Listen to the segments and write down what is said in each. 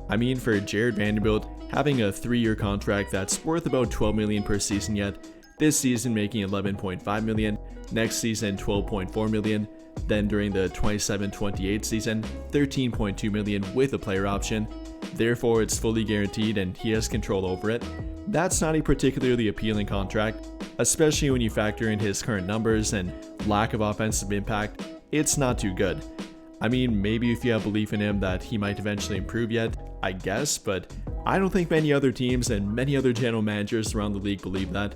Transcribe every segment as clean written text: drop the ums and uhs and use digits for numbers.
I mean, for Jared Vanderbilt, having a 3-year contract that's worth about $12 million per season yet, this season making $11.5 million, next season $12.4 million, then during the 27-28 season, $13.2 million with a player option. Therefore, it's fully guaranteed and he has control over it. That's not a particularly appealing contract, especially when you factor in his current numbers and lack of offensive impact. It's not too good. I mean, maybe if you have belief in him that he might eventually improve yet, I guess, but I don't think many other teams and many other general managers around the league believe that.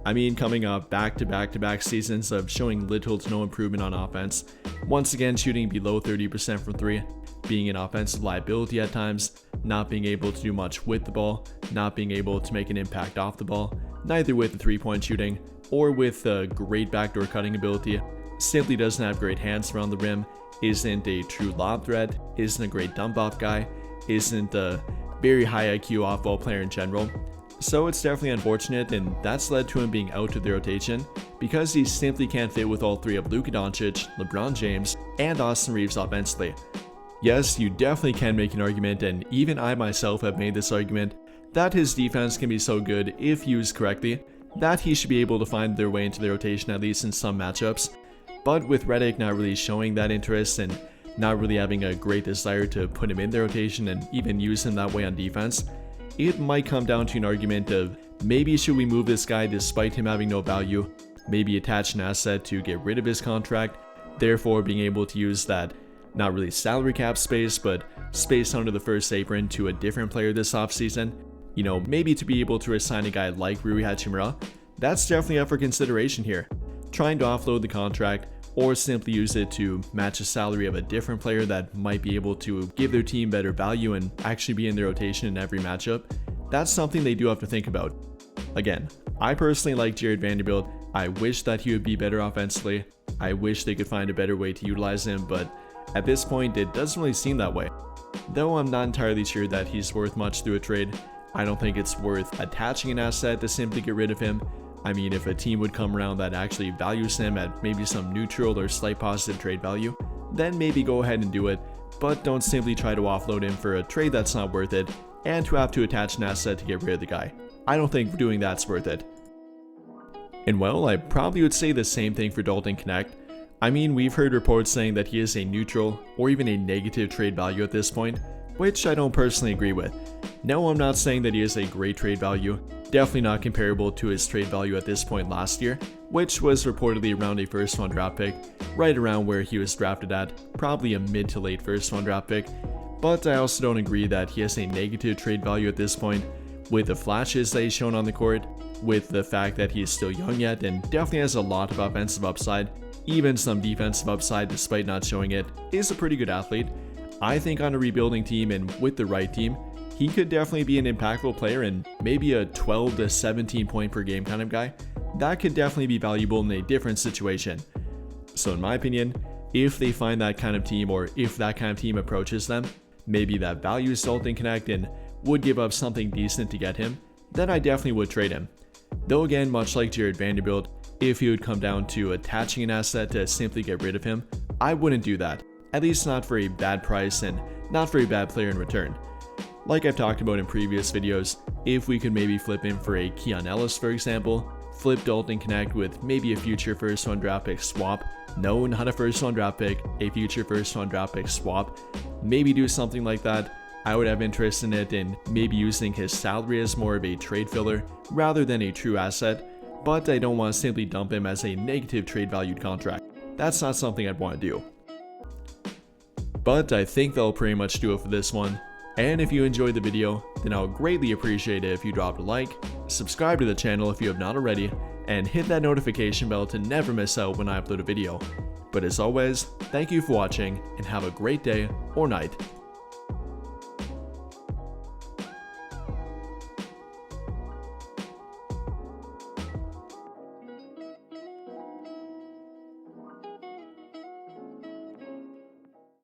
I mean, coming off back-to-back seasons of showing little to no improvement on offense, once again shooting below 30% from 3, being an offensive liability at times, not being able to do much with the ball, not being able to make an impact off the ball, neither with the 3-point shooting or with a great backdoor cutting ability, simply doesn't have great hands around the rim, isn't a true lob threat, isn't a great dump-off guy, isn't a very high IQ off-ball player in general. So it's definitely unfortunate, and that's led to him being out of the rotation because he simply can't fit with all 3 of Luka Doncic, LeBron James, and Austin Reeves offensively. Yes, you definitely can make an argument, and even I myself have made this argument, that his defense can be so good if used correctly that he should be able to find their way into the rotation at least in some matchups. But with Redick not really showing that interest and not really having a great desire to put him in the rotation and even use him that way on defense, it might come down to an argument of maybe should we move this guy despite him having no value, maybe attach an asset to get rid of his contract, therefore being able to use that not really salary cap space but space under the first apron to a different player this offseason. You know, maybe to be able to resign a guy like Rui Hachimura. That's definitely up for consideration here. Trying to offload the contract or simply use it to match the salary of a different player that might be able to give their team better value and actually be in the rotation in every matchup, that's something they do have to think about. Again, I personally like Jared Vanderbilt. I wish that he would be better offensively. I wish they could find a better way to utilize him, but at this point it doesn't really seem that way. Though I'm not entirely sure that he's worth much through a trade. I don't think it's worth attaching an asset to simply get rid of him. I mean, if a team would come around that actually values him at maybe some neutral or slight positive trade value, then maybe go ahead and do it, but don't simply try to offload him for a trade that's not worth it and to have to attach an asset to get rid of the guy. I don't think doing that's worth it. And well, I probably would say the same thing for Dalton Knecht. I mean, we've heard reports saying that he is a neutral or even a negative trade value at this point, which I don't personally agree with. No, I'm not saying that he is a great trade value, definitely not comparable to his trade value at this point last year, which was reportedly around a first-round draft pick, right around where he was drafted at, probably a mid to late first-round draft pick. But I also don't agree that he has a negative trade value at this point, with the flashes that he's shown on the court, with the fact that he is still young yet and definitely has a lot of offensive upside, even some defensive upside despite not showing it, is a pretty good athlete. I think on a rebuilding team and with the right team, he could definitely be an impactful player and maybe a 12 to 17 point per game kind of guy. That could definitely be valuable in a different situation. So in my opinion, if they find that kind of team or if that kind of team approaches them, maybe that values Dalton Knecht and would give up something decent to get him, then I definitely would trade him. Though again, much like Jared Vanderbilt, if he would come down to attaching an asset to simply get rid of him, I wouldn't do that. At least not for a bad price and not for a bad player in return. Like I've talked about in previous videos, if we could maybe flip him for a Keon Ellis for example, flip Dalton Knecht with maybe a future first round draft pick swap, no, not a first round draft pick, a future first round draft pick swap, maybe do something like that, I would have interest in it and maybe using his salary as more of a trade filler rather than a true asset, but I don't want to simply dump him as a negative trade valued contract. That's not something I'd want to do. But I think that'll pretty much do it for this one. And if you enjoyed the video, then I would greatly appreciate it if you dropped a like, subscribe to the channel if you have not already, and hit that notification bell to never miss out when I upload a video. But as always, thank you for watching and have a great day or night.